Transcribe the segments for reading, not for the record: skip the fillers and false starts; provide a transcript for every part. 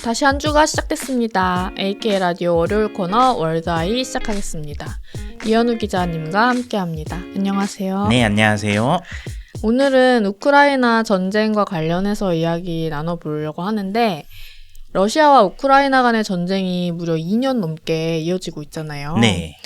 다시 한 주가 시작됐습니다. AK 라디오 월요일 코너 월드아이 시작하겠습니다. 이현우 기자님과 함께합니다. 안녕하세요. 네, 안녕하세요. 오늘은 우크라이나 전쟁과 관련해서 이야기 나눠보려고 하는데 러시아와 우크라이나 간의 전쟁이 무려 2년 넘게 이어지고 있잖아요. 네.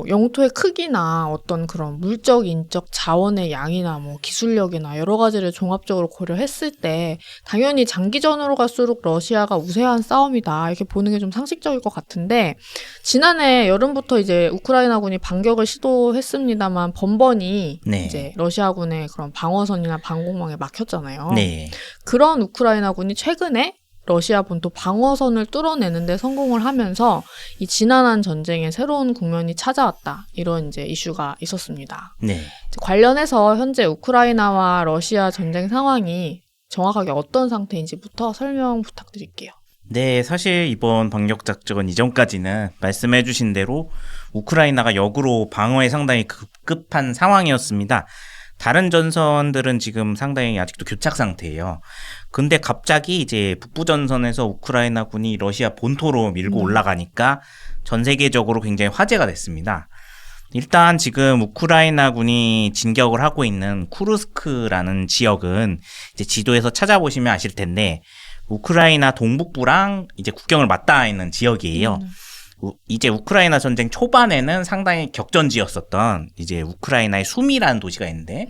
영토의 크기나 어떤 그런 물적, 인적 자원의 양이나 기술력이나 여러 가지를 종합적으로 고려했을 때 당연히 장기전으로 갈수록 러시아가 우세한 싸움이다 이렇게 보는 게 좀 상식적일 것 같은데 지난해 여름부터 이제 우크라이나군이 반격을 시도했습니다만 번번이 네. 이제 러시아군의 그런 방어선이나 방공망에 막혔잖아요. 네. 그런 우크라이나군이 최근에 러시아 본토 방어선을 뚫어내는데 성공을 하면서 이 지난한 전쟁에 새로운 국면이 찾아왔다. 이런 이제 이슈가 있었습니다. 네. 관련해서 현재 우크라이나와 러시아 전쟁 상황이 정확하게 어떤 상태인지부터 설명 부탁드릴게요. 네, 사실 이번 반격 작전 이전까지는 말씀해 주신 대로 우크라이나가 역으로 방어에 상당히 급급한 상황이었습니다. 다른 전선들은 지금 상당히 아직도 교착 상태예요. 근데 갑자기 이제 북부 전선에서 우크라이나군이 러시아 본토로 밀고 올라가니까 전 세계적으로 굉장히 화제가 됐습니다. 일단 지금 우크라이나군이 진격을 하고 있는 쿠르스크라는 지역은 이제 지도에서 찾아보시면 아실 텐데 우크라이나 동북부랑 이제 국경을 맞닿아 있는 지역이에요. 이제 우크라이나 전쟁 초반에는 상당히 격전지였었던 이제 우크라이나의 수미라는 도시가 있는데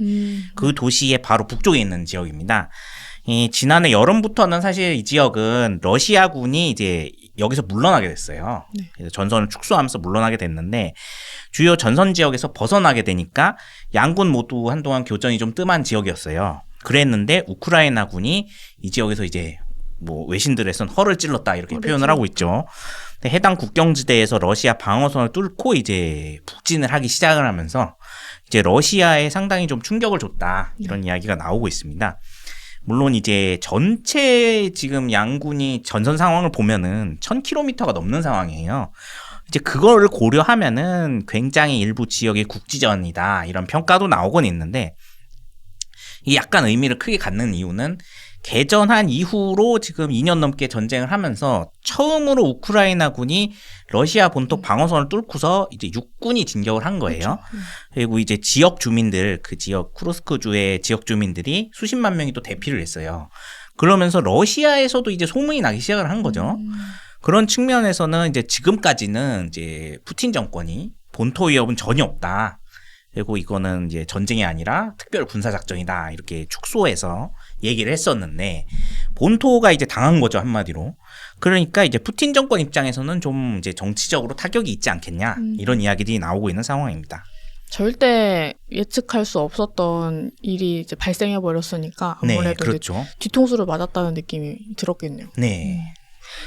그 도시의 바로 북쪽에 있는 지역입니다. 지난해 여름부터는 사실 이 지역은 러시아군이 이제 여기서 물러나게 됐어요. 네. 그래서 전선을 축소하면서 물러나게 됐는데 주요 전선 지역에서 벗어나게 되니까 양군 모두 한동안 교전이 좀 뜸한 지역이었어요. 그랬는데 우크라이나군이 이 지역에서 이제 외신들에선 허를 찔렀다 이렇게 표현을 하고 있죠. 해당 국경지대에서 러시아 방어선을 뚫고 이제 북진을 하기 시작을 하면서 이제 러시아에 상당히 좀 충격을 줬다 이런 이야기가 나오고 있습니다. 물론 이제 전체 지금 양군이 전선 상황을 보면은 1000km가 넘는 상황이에요. 이제 그걸 고려하면은 굉장히 일부 지역의 국지전이다 이런 평가도 나오곤 있는데 이 약간 의미를 크게 갖는 이유는 개전한 이후로 지금 2년 넘게 전쟁을 하면서 처음으로 우크라이나군이 러시아 본토 방어선을 뚫고서 이제 육군이 진격을 한 거예요. 그렇죠. 그리고 이제 지역 주민들, 그 지역 쿠르스크주의 지역 주민들이 수십만 명이 또 대피를 했어요. 그러면서 러시아에서도 이제 소문이 나기 시작을 한 거죠. 그런 측면에서는 이제 지금까지는 이제 푸틴 정권이 본토 위협은 전혀 없다. 그리고 이거는 이제 전쟁이 아니라 특별 군사작전이다. 이렇게 축소해서 얘기를 했었는데, 본토가 이제 당한 거죠, 한마디로. 그러니까 이제 푸틴 정권 입장에서는 좀 이제 정치적으로 타격이 있지 않겠냐. 이런 이야기들이 나오고 있는 상황입니다. 절대 예측할 수 없었던 일이 이제 발생해 버렸으니까 아무래도 네, 그렇죠. 뒤통수를 맞았다는 느낌이 들었겠네요. 네.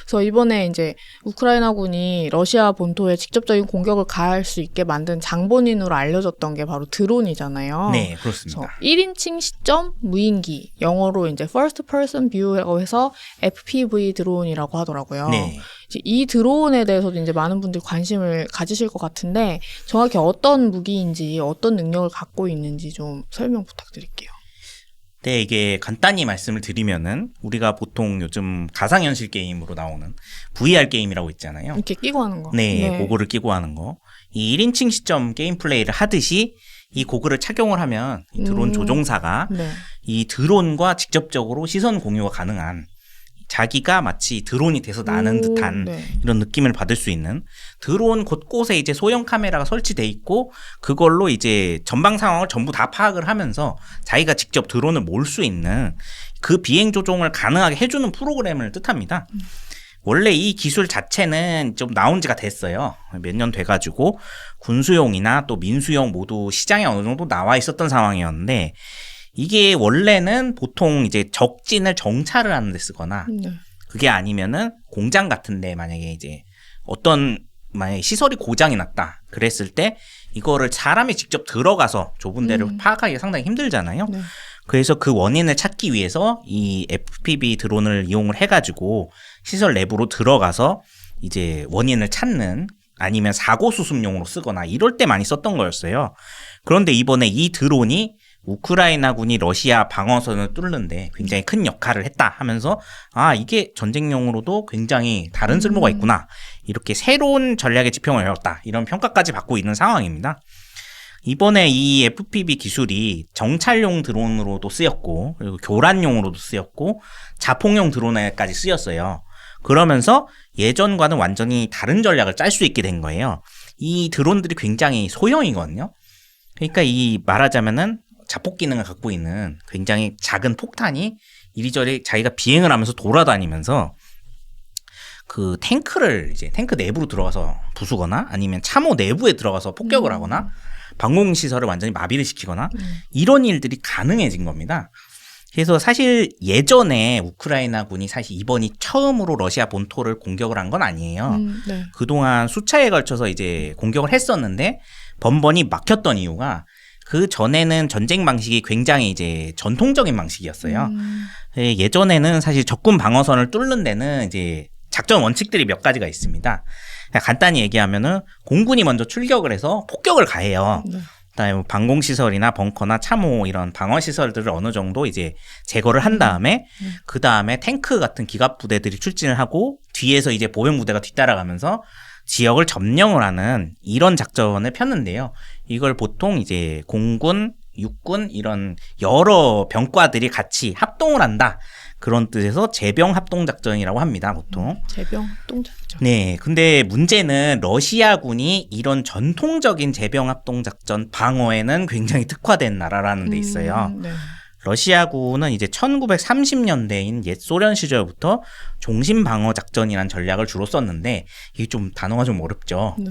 그래서 이번에 이제 우크라이나군이 러시아 본토에 직접적인 공격을 가할 수 있게 만든 장본인으로 알려졌던 게 바로 드론이잖아요. 네, 그렇습니다. 1인칭 시점 무인기, 영어로 이제 First Person View라고 해서 FPV 드론이라고 하더라고요. 네. 이제 이 드론에 대해서도 이제 많은 분들이 관심을 가지실 것 같은데 정확히 어떤 무기인지 어떤 능력을 갖고 있는지 좀 설명 부탁드릴게요. 네, 이게 간단히 말씀을 드리면은 우리가 보통 요즘 가상현실 게임으로 나오는 VR 게임이라고 있잖아요. 이렇게 끼고 하는 거. 네, 고글을 끼고 하는 거. 이 1인칭 시점 게임 플레이를 하듯이 이 고글을 착용을 하면 이 드론 조종사가 네. 이 드론과 직접적으로 시선 공유가 가능한 자기가 마치 드론이 돼서 나는 듯한 네. 이런 느낌을 받을 수 있는 드론 곳곳에 이제 소형 카메라가 설치돼 있고 그걸로 이제 전방 상황을 전부 다 파악을 하면서 자기가 직접 드론을 몰 수 있는 그 비행 조종을 가능하게 해주는 프로그램을 뜻합니다. 원래 이 기술 자체는 좀 나온 지가 됐어요. 몇 년 돼가지고 군수용이나 또 민수용 모두 시장에 어느 정도 나와 있었던 상황이었는데 이게 원래는 보통 이제 적진을 정찰을 하는 데 쓰거나 네. 그게 아니면은 공장 같은데 만약에 이제 만약에 시설이 고장이 났다 그랬을 때 이거를 사람이 직접 들어가서 좁은 데를 파악하기가 상당히 힘들잖아요. 네. 그래서 그 원인을 찾기 위해서 이 FPV 드론을 이용을 해가지고 시설 내부로 들어가서 이제 원인을 찾는 아니면 사고 수습용으로 쓰거나 이럴 때 많이 썼던 거였어요. 그런데 이번에 이 드론이 우크라이나군이 러시아 방어선을 뚫는데 굉장히 큰 역할을 했다 하면서 이게 전쟁용으로도 굉장히 다른 쓸모가 있구나. 이렇게 새로운 전략의 지평을 열었다. 이런 평가까지 받고 있는 상황입니다. 이번에 이 FPV 기술이 정찰용 드론으로도 쓰였고 그리고 교란용으로도 쓰였고 자폭용 드론에까지 쓰였어요. 그러면서 예전과는 완전히 다른 전략을 짤 수 있게 된 거예요. 이 드론들이 굉장히 소형이거든요. 그러니까 이 말하자면은 자폭 기능을 갖고 있는 굉장히 작은 폭탄이 이리저리 자기가 비행을 하면서 돌아다니면서 그 탱크를 이제 탱크 내부로 들어가서 부수거나 아니면 참호 내부에 들어가서 폭격을 하거나 방공시설을 완전히 마비를 시키거나 이런 일들이 가능해진 겁니다. 그래서 사실 예전에 우크라이나군이 사실 이번이 처음으로 러시아 본토를 공격을 한 건 아니에요. 네. 그동안 수차에 걸쳐서 이제 공격을 했었는데 번번이 막혔던 이유가 그 전에는 전쟁 방식이 굉장히 이제 전통적인 방식이었어요. 예전에는 사실 적군 방어선을 뚫는 데는 이제 작전 원칙들이 몇 가지가 있습니다. 간단히 얘기하면은 공군이 먼저 출격을 해서 폭격을 가해요. 네. 그다음에 뭐 방공시설이나 벙커나 참호 이런 방어시설들을 어느 정도 이제 제거를 한 다음에 그 다음에 탱크 같은 기갑 부대들이 출진을 하고 뒤에서 이제 보병 부대가 뒤따라가면서 지역을 점령을 하는 이런 작전을 폈는데요. 이걸 보통 이제 공군, 육군 이런 여러 병과들이 같이 합동을 한다. 그런 뜻에서 제병합동작전이라고 합니다. 보통. 제병합동작전. 네. 근데 문제는 러시아군이 이런 전통적인 제병합동작전 방어에는 굉장히 특화된 나라라는 데 있어요. 네. 러시아군은 이제 1930년대인 옛 소련 시절부터 종신방어작전이라는 전략을 주로 썼는데 이게 좀 단어가 좀 어렵죠. 네.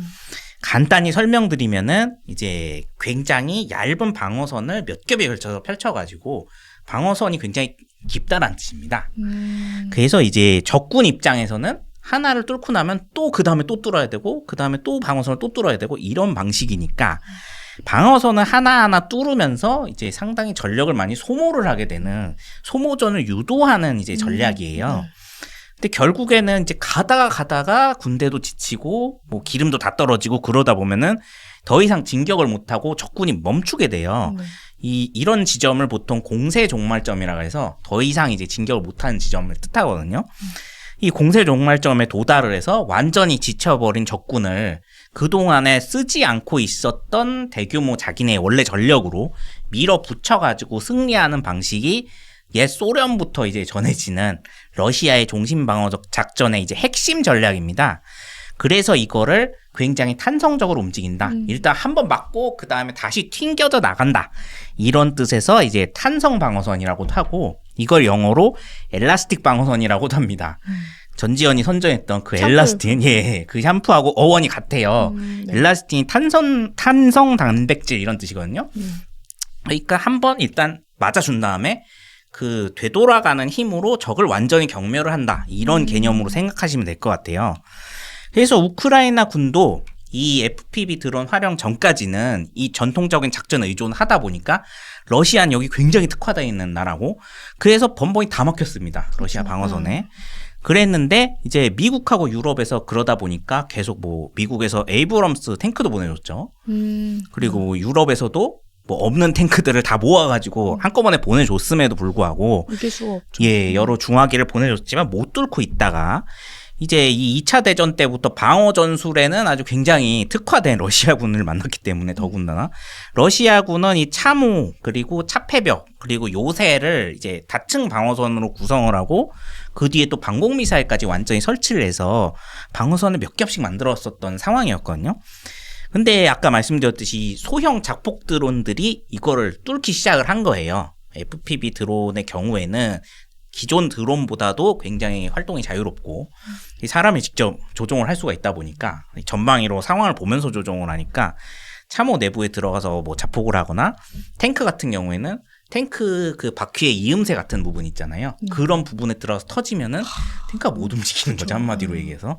간단히 설명드리면은 이제 굉장히 얇은 방어선을 몇 겹에 걸쳐서 펼쳐가지고 방어선이 굉장히 깊다란 뜻입니다. 그래서 이제 적군 입장에서는 하나를 뚫고 나면 또 그 다음에 또 뚫어야 되고 그 다음에 또 방어선을 또 뚫어야 되고 이런 방식이니까 방어선을 하나하나 뚫으면서 이제 상당히 전력을 많이 소모를 하게 되는 소모전을 유도하는 이제 전략이에요. 네. 근데 결국에는 이제 가다가 군대도 지치고 뭐 기름도 다 떨어지고 그러다 보면은 더 이상 진격을 못하고 적군이 멈추게 돼요. 네. 이런 지점을 보통 공세 종말점이라고 해서 더 이상 이제 진격을 못하는 지점을 뜻하거든요. 이 공세 종말점에 도달을 해서 완전히 지쳐버린 적군을 그동안에 쓰지 않고 있었던 대규모 자기네 원래 전력으로 밀어붙여가지고 승리하는 방식이 옛 소련부터 이제 전해지는 러시아의 종신방어적 작전의 이제 핵심 전략입니다. 그래서 이거를 굉장히 탄성적으로 움직인다. 일단 한번 맞고 그 다음에 다시 튕겨져 나간다. 이런 뜻에서 이제 탄성 방어선이라고도 하고 이걸 영어로 엘라스틱 방어선이라고도 합니다. 전지현이 선전했던 그 샴푸. 엘라스틴, 그 샴푸하고 어원이 같아요. 네. 엘라스틴이 탄성 단백질 이런 뜻이거든요. 그러니까 한번 일단 맞아준 다음에 그 되돌아가는 힘으로 적을 완전히 경멸을 한다. 이런 개념으로 생각하시면 될 것 같아요. 그래서 우크라이나 군도 이 FPV 드론 활용 전까지는 이 전통적인 작전에 의존하다 보니까 러시아는 여기 굉장히 특화되어 있는 나라고 그래서 번번이 다 막혔습니다. 러시아 방어선에. 그랬는데 이제 미국하고 유럽에서 그러다 보니까 계속 뭐 미국에서 에이브럼스 탱크도 보내줬죠. 그리고 뭐 유럽에서도 뭐 없는 탱크들을 다 모아가지고 한꺼번에 보내줬음에도 불구하고 이길 수가 없죠. 여러 중화기를 보내줬지만 못 뚫고 있다가 이제 이 2차 대전 때부터 방어 전술에는 아주 굉장히 특화된 러시아군을 만났기 때문에 더군다나 러시아군은 이 참호 그리고 차폐벽 그리고 요새를 이제 다층 방어선으로 구성을 하고 그 뒤에 또 방공미사일까지 완전히 설치를 해서 방어선을 몇 겹씩 만들었었던 상황이었거든요. 근데 아까 말씀드렸듯이 소형 작폭 드론들이 이거를 뚫기 시작을 한 거예요. FPV 드론의 경우에는 기존 드론보다도 굉장히 활동이 자유롭고 사람이 직접 조종을 할 수가 있다 보니까 전방위로 상황을 보면서 조종을 하니까 참호 내부에 들어가서 뭐 자폭을 하거나 탱크 같은 경우에는 탱크 그 바퀴에 이음새 같은 부분 있잖아요. 그런 부분에 들어가서 터지면은 탱크가 못 움직이는 거죠. 한마디로 얘기해서.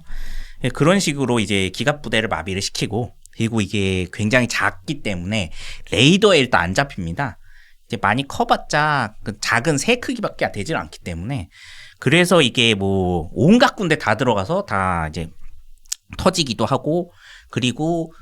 그런 식으로 이제 기갑 부대를 마비를 시키고 그리고 이게 굉장히 작기 때문에 레이더에 일단 안 잡힙니다. 이제 많이 커봤자 그 작은 새 크기밖에 되질 않기 때문에 그래서 이게 뭐 온갖 군데 다 들어가서 다 이제 터지기도 하고 그리고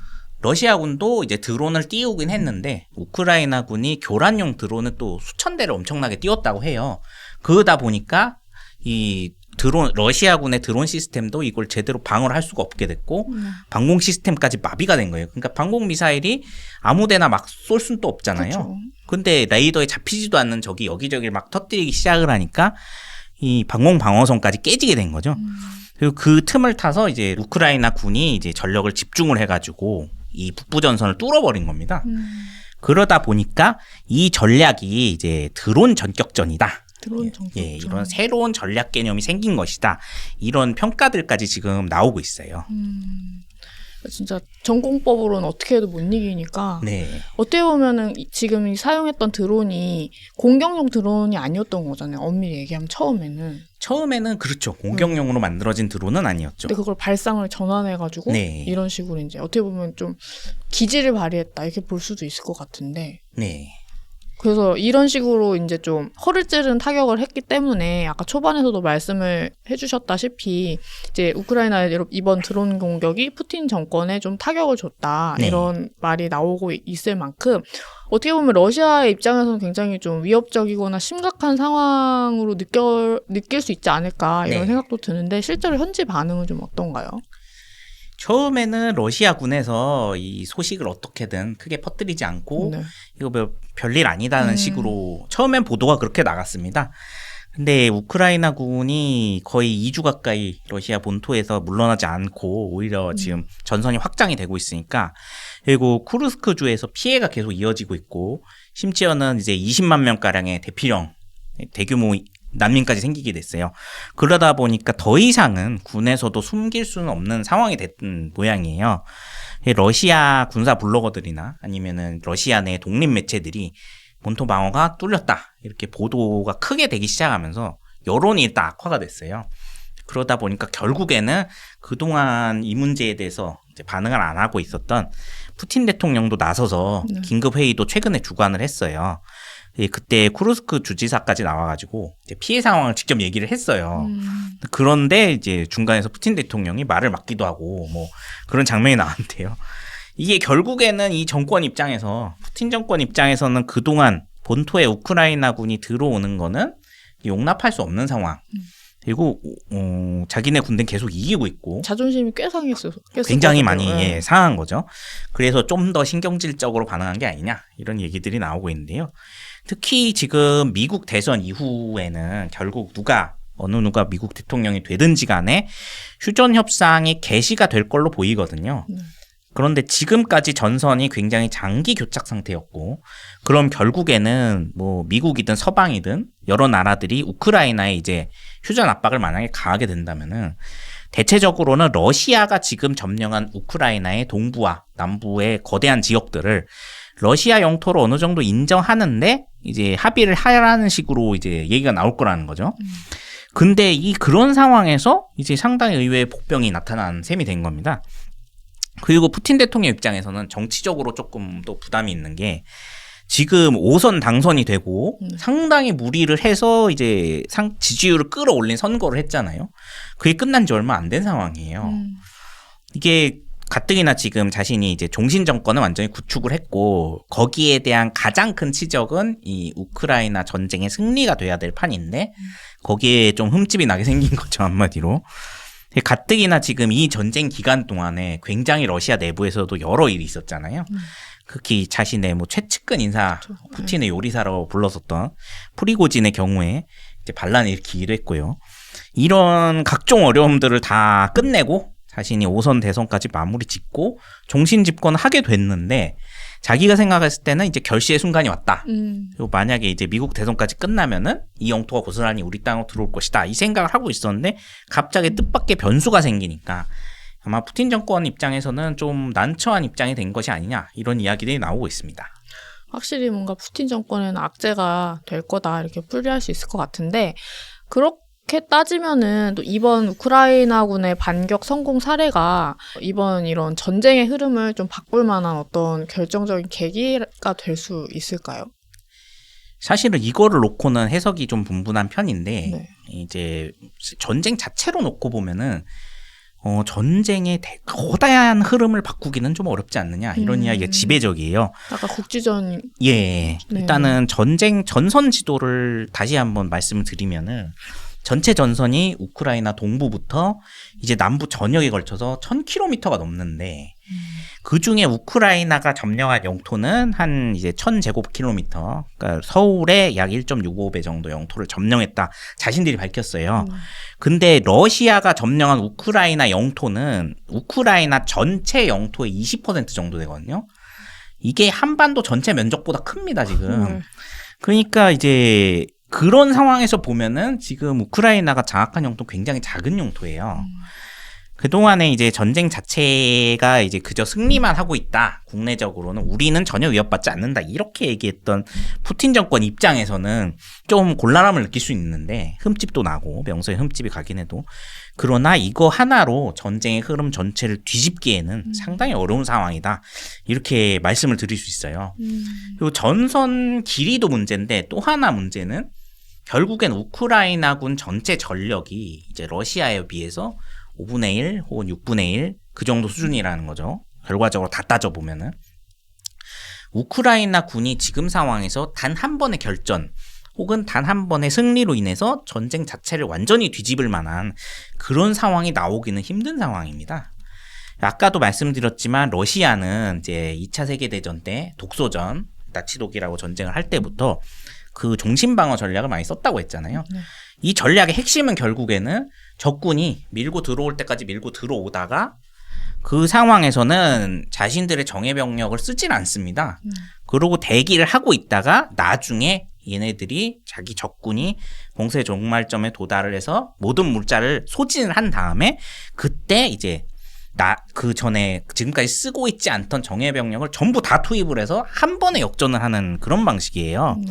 러시아군도 이제 드론을 띄우긴 했는데 우크라이나군이 교란용 드론을 또 수천 대를 엄청나게 띄웠다고 해요. 그러다 보니까 이 드론 러시아군의 드론 시스템도 이걸 제대로 방어를 할 수가 없게 됐고 방공 시스템까지 마비가 된 거예요. 그러니까 방공 미사일이 아무데나 막 쏠 수는 또 없잖아요. 그렇죠. 근데 레이더에 잡히지도 않는 적이 여기저기 막 터뜨리기 시작을 하니까 이 방공 방어선까지 깨지게 된 거죠. 그리고 그 틈을 타서 이제 우크라이나 군이 이제 전력을 집중을 해가지고 이 북부 전선을 뚫어버린 겁니다. 그러다 보니까 이 전략이 이제 드론 전격전이다. 드론 전격전. 예, 이런 새로운 전략 개념이 생긴 것이다. 이런 평가들까지 지금 나오고 있어요. 진짜 전공법으로는 어떻게 해도 못 이기니까 네. 어떻게 보면은 지금 이 사용했던 드론이 공격용 드론이 아니었던 거잖아요. 엄밀히 얘기하면 처음에는 그렇죠. 공격용으로 만들어진 드론은 아니었죠. 근데 그걸 발상을 전환해가지고 네. 이런 식으로 이제 어떻게 보면 좀 기지를 발휘했다 이렇게 볼 수도 있을 것 같은데. 네. 그래서 이런 식으로 이제 좀 허를 찌르는 타격을 했기 때문에 아까 초반에서도 말씀을 해주셨다시피 이제 우크라이나의 이번 드론 공격이 푸틴 정권에 좀 타격을 줬다 네. 이런 말이 나오고 있을 만큼 어떻게 보면 러시아의 입장에서는 굉장히 좀 위협적이거나 심각한 상황으로 느낄 수 있지 않을까 이런 네. 생각도 드는데 실제로 현지 반응은 좀 어떤가요? 처음에는 러시아군에서 이 소식을 어떻게든 크게 퍼뜨리지 않고 네. 이거 뭐 별일 아니다는 식으로 처음엔 보도가 그렇게 나갔습니다. 근데 우크라이나군이 거의 2주 가까이 러시아 본토에서 물러나지 않고 오히려 지금 전선이 확장이 되고 있으니까 그리고 쿠르스크주에서 피해가 계속 이어지고 있고 심지어는 이제 20만 명가량의 대피령 대규모 난민까지 생기게 됐어요. 그러다 보니까 더 이상은 군에서도 숨길 수는 없는 상황이 됐던 모양이에요. 러시아 군사 블로거들이나 아니면은 러시아 내 독립 매체들이 본토 방어가 뚫렸다 이렇게 보도가 크게 되기 시작하면서 여론이 일단 악화가 됐어요. 그러다 보니까 결국에는 그동안 이 문제에 대해서 이제 반응을 안 하고 있었던 푸틴 대통령도 나서서 긴급 회의도 최근에 주관을 했어요. 그때 쿠르스크 주지사까지 나와가지고 이제 피해 상황을 직접 얘기를 했어요. 그런데 이제 중간에서 푸틴 대통령이 말을 막기도 하고 뭐 그런 장면이 나왔는데요. 이게 결국에는 이 정권 입장에서 푸틴 정권 입장에서는 그동안 본토에 우크라이나군이 들어오는 거는 용납할 수 없는 상황. 그리고 자기네 군대는 계속 이기고 있고 자존심이 꽤 상했어요. 굉장히 많이 예, 상한 거죠. 그래서 좀 더 신경질적으로 반응한 게 아니냐 이런 얘기들이 나오고 있는데요. 특히 지금 미국 대선 이후에는 결국 어느 누가 미국 대통령이 되든지 간에 휴전 협상이 개시가 될 걸로 보이거든요. 그런데 지금까지 전선이 굉장히 장기 교착 상태였고 그럼 결국에는 뭐 미국이든 서방이든 여러 나라들이 우크라이나에 이제 휴전 압박을 만약에 가하게 된다면은 대체적으로는 러시아가 지금 점령한 우크라이나의 동부와 남부의 거대한 지역들을 러시아 영토로 어느 정도 인정하는데 이제 합의를 하라는 식으로 이제 얘기가 나올 거라는 거죠. 근데 그런 상황에서 이제 상당히 의외의 복병이 나타난 셈이 된 겁니다. 그리고 푸틴 대통령 입장에서는 정치적으로 조금 또 부담이 있는 게 지금 5선 당선이 되고 상당히 무리를 해서 이제 지지율을 끌어올린 선거를 했잖아요. 그게 끝난 지 얼마 안 된 상황이에요. 이게 가뜩이나 지금 자신이 이제 종신 정권을 완전히 구축을 했고 거기에 대한 가장 큰 치적은 이 우크라이나 전쟁의 승리가 돼야 될 판인데 거기에 좀 흠집이 나게 생긴 거죠, 한마디로. 가뜩이나 지금 이 전쟁 기간 동안에 굉장히 러시아 내부에서도 여러 일이 있었잖아요. 특히 자신의 뭐 최측근 인사, 푸틴의 요리사라고 불렀었던 프리고진의 경우에 이제 반란을 일으키기도 했고요. 이런 각종 어려움들을 다 끝내고 자신이 5선 대선까지 마무리 짓고 종신 집권을 하게 됐는데 자기가 생각했을 때는 이제 결시의 순간이 왔다. 그리고 만약에 이제 미국 대선까지 끝나면은 이 영토가 고스란히 우리 땅으로 들어올 것이다. 이 생각을 하고 있었는데 갑자기 뜻밖의 변수가 생기니까 아마 푸틴 정권 입장에서는 좀 난처한 입장이 된 것이 아니냐 이런 이야기들이 나오고 있습니다. 확실히 뭔가 푸틴 정권에는 악재가 될 거다 이렇게 풀이할 수 있을 것 같은데 그렇게 따지면은 또 이번 우크라이나군의 반격 성공 사례가 이번 이런 전쟁의 흐름을 좀 바꿀 만한 어떤 결정적인 계기가 될 수 있을까요? 사실은 이거를 놓고는 해석이 좀 분분한 편인데 네. 이제 전쟁 자체로 놓고 보면은 전쟁의 거대한 흐름을 바꾸기는 좀 어렵지 않느냐 이런 이야기가 지배적이에요. 아까 국지전 예, 일단은 전선 지도를 다시 한번 말씀을 드리면은 전체 전선이 우크라이나 동부부터 이제 남부 전역에 걸쳐서 1000km가 넘는데 그 중에 우크라이나가 점령한 영토는 한 이제 1000제곱킬로미터, 그러니까 서울의 약 1.65배 정도 영토를 점령했다. 자신들이 밝혔어요. 근데 러시아가 점령한 우크라이나 영토는 우크라이나 전체 영토의 20% 정도 되거든요. 이게 한반도 전체 면적보다 큽니다, 지금. 그러니까 이제 그런 상황에서 보면은 지금 우크라이나가 장악한 영토 굉장히 작은 영토예요. 그동안에 이제 전쟁 자체가 이제 그저 승리만 하고 있다. 국내적으로는 우리는 전혀 위협받지 않는다. 이렇게 얘기했던 푸틴 정권 입장에서는 좀 곤란함을 느낄 수 있는데 흠집도 나고 명성에 흠집이 가긴 해도 그러나 이거 하나로 전쟁의 흐름 전체를 뒤집기에는 상당히 어려운 상황이다. 이렇게 말씀을 드릴 수 있어요. 그리고 전선 길이도 문제인데 또 하나 문제는 결국엔 우크라이나군 전체 전력이 이제 러시아에 비해서 5분의 1 혹은 6분의 1 그 정도 수준이라는 거죠. 결과적으로 다 따져보면은. 우크라이나 군이 지금 상황에서 단 한 번의 결전 혹은 단 한 번의 승리로 인해서 전쟁 자체를 완전히 뒤집을 만한 그런 상황이 나오기는 힘든 상황입니다. 아까도 말씀드렸지만 러시아는 이제 2차 세계대전 때 독소전, 나치독일하고 전쟁을 할 때부터 그 종신방어 전략을 많이 썼다고 했잖아요. 이 전략의 핵심은 결국에는 적군이 밀고 들어올 때까지 밀고 들어오다가 그 상황에서는 자신들의 정예병력을 쓰질 않습니다. 그러고 대기를 하고 있다가 나중에 얘네들이 자기 적군이 공세 종말점에 도달을 해서 모든 물자를 소진을 한 다음에 그때 이제 그 전에 지금까지 쓰고 있지 않던 정예병력을 전부 다 투입을 해서 한 번에 역전을 하는 그런 방식이에요.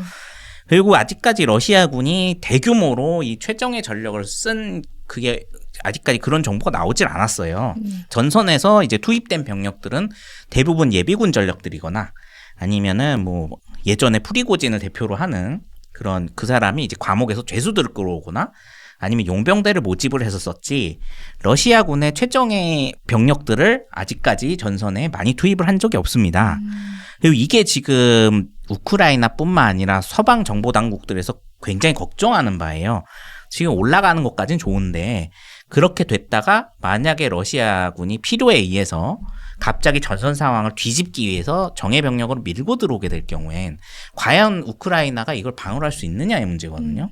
그리고 아직까지 러시아군이 대규모로 이 최정예 전력을 쓴 그게 아직까지 그런 정보가 나오질 않았어요. 전선에서 이제 투입된 병력들은 대부분 예비군 전력들이거나 아니면은 뭐 예전에 프리고진을 대표로 하는 그런 그 사람이 이제 과목에서 죄수들을 끌어오거나 아니면 용병대를 모집을 해서 썼지 러시아군의 최정예 병력들을 아직까지 전선에 많이 투입을 한 적이 없습니다. 그리고 이게 지금 우크라이나뿐만 아니라 서방 정보 당국들에서 굉장히 걱정하는 바예요. 지금 올라가는 것까지는 좋은데 그렇게 됐다가 만약에 러시아군이 필요에 의해서 갑자기 전선 상황을 뒤집기 위해서 정예 병력으로 밀고 들어오게 될 경우엔 과연 우크라이나가 이걸 방어할 수 있느냐의 문제거든요.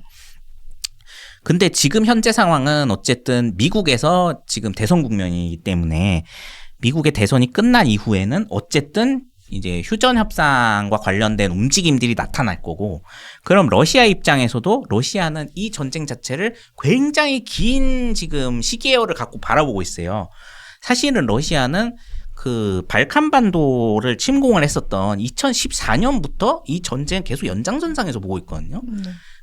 근데 지금 현재 상황은 어쨌든 미국에서 지금 대선 국면이기 때문에 미국의 대선이 끝난 이후에는 어쨌든 이제 휴전 협상과 관련된 움직임들이 나타날 거고 그럼 러시아 입장에서도 러시아는 이 전쟁 자체를 굉장히 긴 지금 시계열을 갖고 바라보고 있어요. 사실은 러시아는 그 발칸반도를 침공을 했었던 2014년부터 이 전쟁 계속 연장선상에서 보고 있거든요.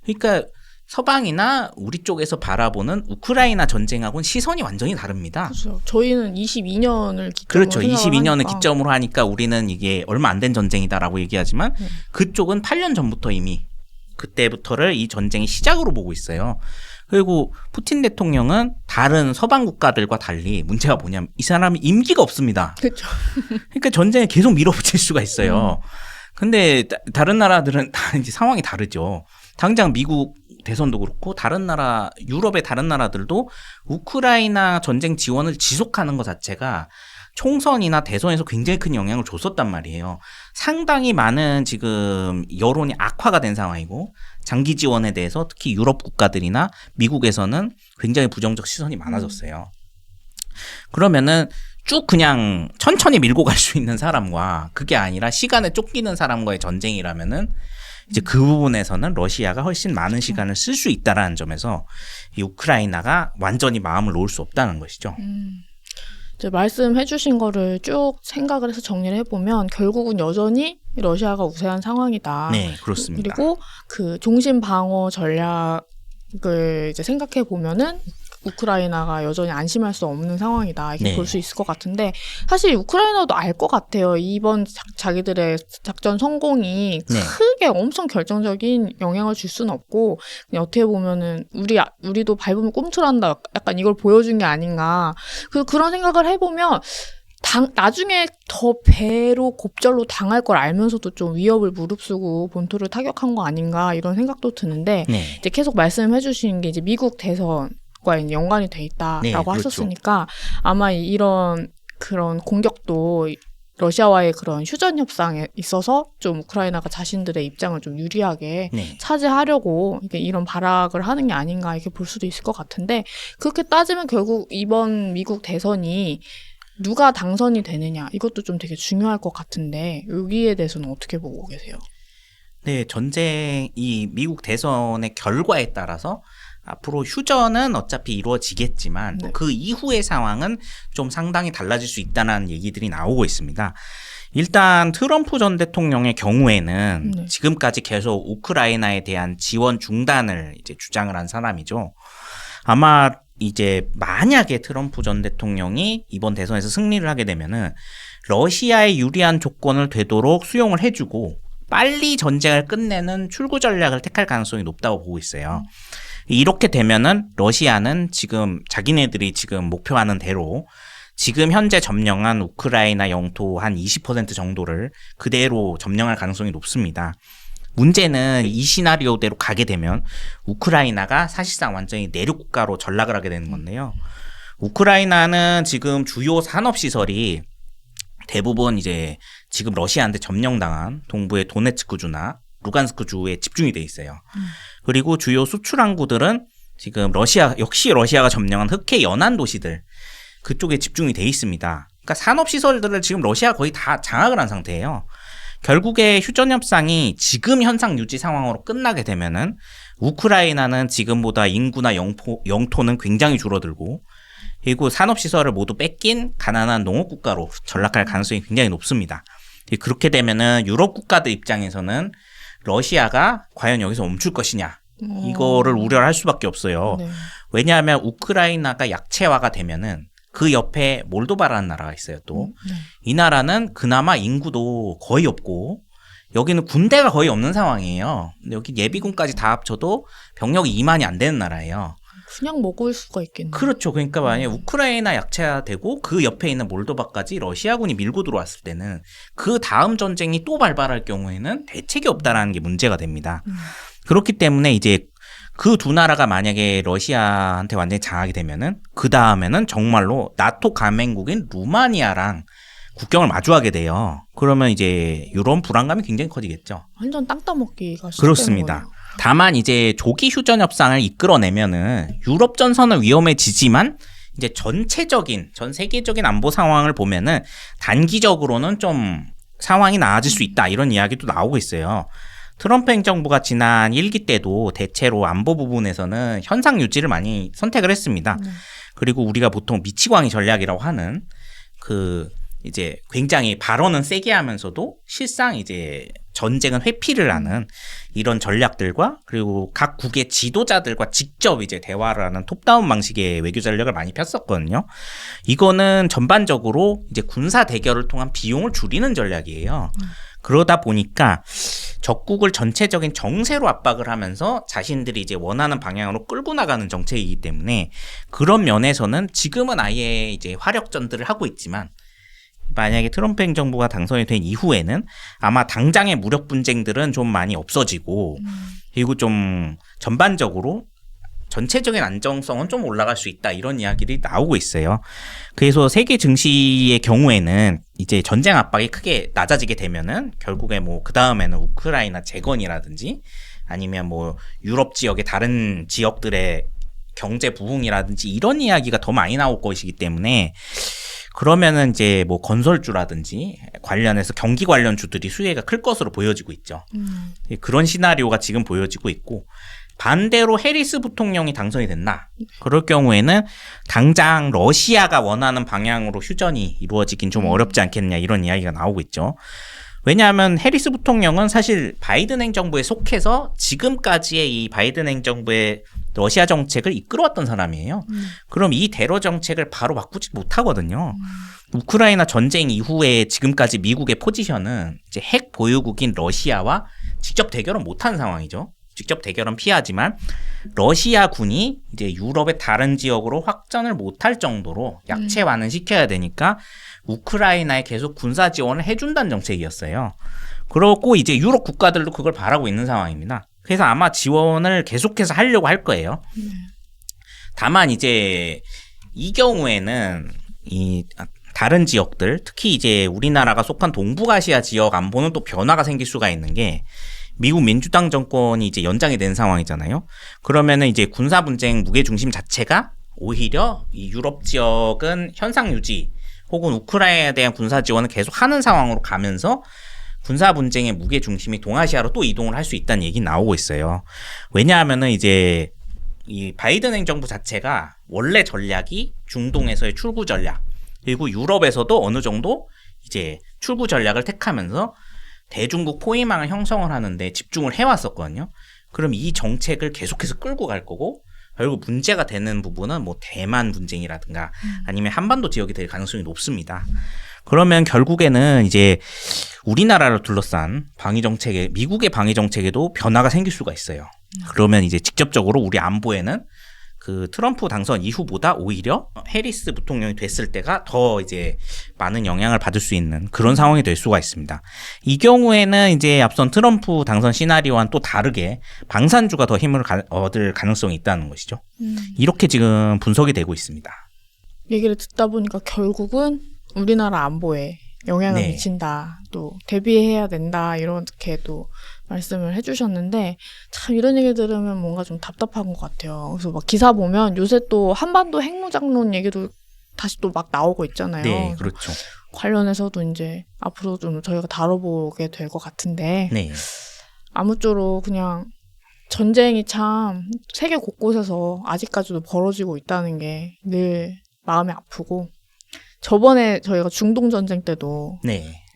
그러니까 서방이나 우리 쪽에서 바라보는 우크라이나 전쟁하고는 시선이 완전히 다릅니다. 그렇죠. 저희는 22년을 기점으로 그렇죠. 22년을 하니까. 기점으로 하니까 우리는 이게 얼마 안 된 전쟁이다라고 얘기하지만 그쪽은 8년 전부터 이미 그때부터를 이 전쟁의 시작으로 보고 있어요. 그리고 푸틴 대통령은 다른 서방 국가들과 달리 문제가 뭐냐면 이 사람이 임기가 없습니다. 그렇죠. 그러니까 전쟁을 계속 밀어붙일 수가 있어요. 근데 다른 나라들은 다 이제 상황이 다르죠. 당장 미국 대선도 그렇고 다른 나라 유럽의 다른 나라들도 우크라이나 전쟁 지원을 지속하는 것 자체가 총선이나 대선에서 굉장히 큰 영향을 줬었단 말이에요. 상당히 많은 지금 여론이 악화가 된 상황이고 장기 지원에 대해서 특히 유럽 국가들이나 미국에서는 굉장히 부정적 시선이 많아졌어요. 그러면은 쭉 그냥 천천히 밀고 갈 수 있는 사람과 그게 아니라 시간에 쫓기는 사람과의 전쟁이라면은 이제 그 부분에서는 러시아가 훨씬 많은 시간을 쓸 수 있다라는 점에서 이 우크라이나가 완전히 마음을 놓을 수 없다는 것이죠. 이제 말씀해주신 거를 쭉 생각을 해서 정리를 해보면 결국은 여전히 러시아가 우세한 상황이다. 네, 그렇습니다. 그리고 그 종신 방어 전략을 이제 생각해 보면은 우크라이나가 여전히 안심할 수 없는 상황이다 이렇게 네. 볼 수 있을 것 같은데 사실 우크라이나도 알 것 같아요. 이번 자기들의 작전 성공이 네. 크게 엄청 결정적인 영향을 줄 수는 없고 그냥 어떻게 보면은 우리도 밟으면 꿈틀한다 약간 이걸 보여준 게 아닌가. 그런 생각을 해보면 나중에 더 배로 곱절로 당할 걸 알면서도 좀 위협을 무릅쓰고 본토를 타격한 거 아닌가 이런 생각도 드는데 네. 이제 계속 말씀해 주신 게 이제 미국 대선과 이제 연관이 돼 있다라고 네, 그렇죠. 하셨으니까 아마 이런 그런 공격도 러시아와의 그런 휴전 협상에 있어서 좀 우크라이나가 자신들의 입장을 좀 유리하게 네. 차지하려고 이런 발악을 하는 게 아닌가 이렇게 볼 수도 있을 것 같은데 그렇게 따지면 결국 이번 미국 대선이 누가 당선이 되느냐 이것도 좀 되게 중요할 것 같은데 여기에 대해서는 어떻게 보고 계세요? 네, 이 미국 대선의 결과에 따라서 앞으로 휴전은 어차피 이루어지겠지만 네. 그 이후의 상황은 좀 상당히 달라질 수 있다는 얘기들이 나오고 있습니다. 일단 트럼프 전 대통령의 경우에는 네. 지금까지 계속 우크라이나에 대한 지원 중단을 이제 주장을 한 사람이죠. 아마 이제 만약에 트럼프 전 대통령이 이번 대선에서 승리를 하게 되면은 러시아의 유리한 조건을 되도록 수용을 해주고 빨리 전쟁을 끝내는 출구 전략을 택할 가능성이 높다고 보고 있어요. 이렇게 되면은 러시아는 지금 자기네들이 지금 목표하는 대로 지금 현재 점령한 우크라이나 영토 한 20% 정도를 그대로 점령할 가능성이 높습니다. 문제는 이 시나리오대로 가게 되면 우크라이나가 사실상 완전히 내륙 국가로 전락을 하게 되는 건데요. 우크라이나는 지금 주요 산업시설이 대부분 이제 지금 러시아한테 점령당한 동부의 도네츠크주나 루간스크 주에 집중이 돼 있어요. 그리고 주요 수출 항구들은 지금 역시 러시아가 점령한 흑해 연안 도시들 그쪽에 집중이 돼 있습니다. 그러니까 산업시설들을 지금 러시아가 거의 다 장악을 한 상태예요. 결국에 휴전 협상이 지금 현상 유지 상황으로 끝나게 되면은 우크라이나는 지금보다 인구나 영토는 굉장히 줄어들고 그리고 산업시설을 모두 뺏긴 가난한 농업국가로 전락할 가능성이 굉장히 높습니다. 그렇게 되면은 유럽 국가들 입장에서는 러시아가 과연 여기서 멈출 것이냐 이거를 우려를 할 수밖에 없어요. 네. 왜냐하면 우크라이나가 약체화가 되면은 그 옆에 몰도바라는 나라가 있어요. 또 이 나라는 그나마 인구도 거의 없고 여기는 군대가 거의 없는 상황이에요. 근데 여기 예비군까지 다 합쳐도 병력이 2만이 안 되는 나라예요. 그냥 먹을 수가 있겠네요. 그렇죠. 그러니까 만약에 우크라이나 약체화되고 그 옆에 있는 몰도바까지 러시아군이 밀고 들어왔을 때는 그 다음 전쟁이 또 발발할 경우에는 대책이 없다라는 게 문제가 됩니다. 그렇기 때문에 이제 그 두 나라가 만약에 러시아한테 완전히 장악이 되면은 그 다음에는 정말로 나토 가맹국인 루마니아랑 국경을 마주하게 돼요. 그러면 이제 이런 불안감이 굉장히 커지겠죠. 완전 땅 따먹기가 시작되는 그렇습니다. 거예요. 다만 이제 조기 휴전 협상을 이끌어내면은 유럽 전선은 위험해지지만 이제 전 세계적인 안보 상황을 보면은 단기적으로는 좀 상황이 나아질 수 있다 이런 이야기도 나오고 있어요. 트럼프 행정부가 지난 1기 때도 대체로 안보 부분에서는 현상 유지를 많이 선택을 했습니다. 그리고 우리가 보통 미치광이 전략이라고 하는 이제 굉장히 발언은 세게 하면서도 실상 이제 전쟁은 회피를 하는 이런 전략들과 그리고 각 국의 지도자들과 직접 이제 대화를 하는 톱다운 방식의 외교 전략을 많이 폈었거든요. 이거는 전반적으로 이제 군사 대결을 통한 비용을 줄이는 전략이에요. 그러다 보니까 적국을 전체적인 정세로 압박을 하면서 자신들이 이제 원하는 방향으로 끌고 나가는 정책이기 때문에 그런 면에서는 지금은 아예 이제 화력전들을 하고 있지만 만약에 트럼프 행정부가 당선이 된 이후에는 아마 당장의 무력 분쟁들은 좀 많이 없어지고 그리고 좀 전반적으로 전체적인 안정성은 좀 올라갈 수 있다 이런 이야기들이 나오고 있어요. 그래서 세계 증시의 경우에는 이제 전쟁 압박이 크게 낮아지게 되면은 결국에 뭐 그 다음에는 우크라이나 재건이라든지 아니면 뭐 유럽 지역의 다른 지역들의 경제 부흥이라든지 이런 이야기가 더 많이 나올 것이기 때문에 그러면은 이제 뭐 건설주라든지 관련해서 경기 관련 주들이 수혜가 클 것으로 보여지고 있죠. 그런 시나리오가 지금 보여지고 있고 반대로 해리스 부통령이 당선이 됐나? 그럴 경우에는 당장 러시아가 원하는 방향으로 휴전이 이루어지긴 좀 어렵지 않겠냐 이런 이야기가 나오고 있죠. 왜냐하면 해리스 부통령은 사실 바이든 행정부에 속해서 지금까지의 이 바이든 행정부의 러시아 정책을 이끌어왔던 사람이에요. 그럼 이 테러 정책을 바로 바꾸지 못하거든요. 우크라이나 전쟁 이후에 지금까지 미국의 포지션은 이제 핵 보유국인 러시아와 직접 대결은 못한 상황이죠. 직접 대결은 피하지만 러시아군이 이제 유럽의 다른 지역으로 확전을 못할 정도로 약체화는 시켜야 되니까 우크라이나에 계속 군사 지원을 해준다는 정책이었어요. 그렇고 이제 유럽 국가들도 그걸 바라고 있는 상황입니다. 그래서 아마 지원을 계속해서 하려고 할 거예요. 다만 이제 이 경우에는 이 다른 지역들, 특히 이제 우리나라가 속한 동북아시아 지역 안보는 또 변화가 생길 수가 있는 게 미국 민주당 정권이 이제 연장이 된 상황이잖아요. 그러면은 이제 군사 분쟁 무게 중심 자체가 오히려 이 유럽 지역은 현상 유지 혹은 우크라이나에 대한 군사 지원을 계속 하는 상황으로 가면서 군사 분쟁의 무게 중심이 동아시아로 또 이동을 할 수 있다는 얘기 나오고 있어요. 왜냐하면은 이제 이 바이든 행정부 자체가 원래 전략이 중동에서의 출구 전략, 그리고 유럽에서도 어느 정도 이제 출구 전략을 택하면서 대중국 포위망을 형성을 하는데 집중을 해왔었거든요. 그럼 이 정책을 계속해서 끌고 갈 거고, 결국 문제가 되는 부분은 뭐 대만 분쟁이라든가 아니면 한반도 지역이 될 가능성이 높습니다. 그러면 결국에는 이제 우리나라를 둘러싼 방위 정책에, 미국의 방위 정책에도 변화가 생길 수가 있어요. 그러면 이제 직접적으로 우리 안보에는 그 트럼프 당선 이후보다 오히려 해리스 부통령이 됐을 때가 더 이제 많은 영향을 받을 수 있는 그런 상황이 될 수가 있습니다. 이 경우에는 이제 앞선 트럼프 당선 시나리오와는 또 다르게 방산주가 더 힘을 얻을 가능성이 있다는 것이죠. 이렇게 지금 분석이 되고 있습니다. 얘기를 듣다 보니까 결국은 우리나라 안보에 영향을 미친다, 또 대비해야 된다, 이렇게 또 말씀을 해주셨는데, 참 이런 얘기 들으면 뭔가 좀 답답한 것 같아요. 그래서 막 기사 보면 요새 또 한반도 핵무장론 얘기도 다시 또 막 나오고 있잖아요. 네, 그렇죠. 관련해서도 이제 앞으로 좀 저희가 다뤄보게 될 것 같은데, 네. 아무쪼록 그냥 전쟁이 참 세계 곳곳에서 아직까지도 벌어지고 있다는 게 늘 마음이 아프고, 저번에 저희가 중동 전쟁 때도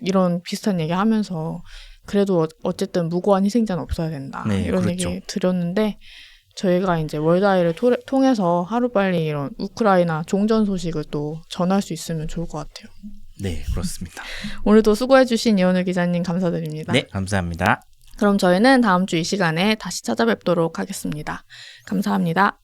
이런 비슷한 얘기 하면서 그래도 어쨌든 무고한 희생자는 없어야 된다. 이런 그렇죠. 얘기 드렸는데, 저희가 이제 월드아이를 통해서 하루빨리 이런 우크라이나 종전 소식을 또 전할 수 있으면 좋을 것 같아요. 네, 그렇습니다. 오늘도 수고해주신 이원우 기자님 감사드립니다. 네, 감사합니다. 그럼 저희는 다음 주 이 시간에 다시 찾아뵙도록 하겠습니다. 감사합니다.